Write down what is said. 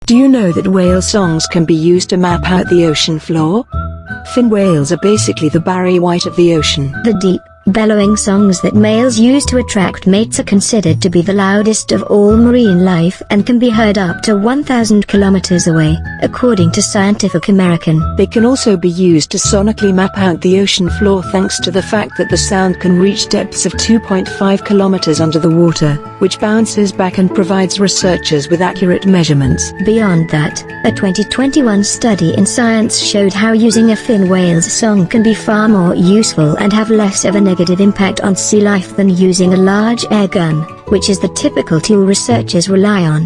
Do you know that whale songs can be used to map out the ocean floor? Fin whales are basically the Barry White of the ocean. The deep, bellowing songs that males use to attract mates are considered to be the loudest of all marine life and can be heard up to 1,000 kilometers away, according to Scientific American. They can also be used to sonically map out the ocean floor thanks to the fact that the sound can reach depths of 2.5 kilometers under the water, which bounces back and provides researchers with accurate measurements. Beyond that, a 2021 study in Science showed how using a fin whale's song can be far more useful and have less of a negative impact on sea life than using a large air gun, which is the typical tool researchers rely on.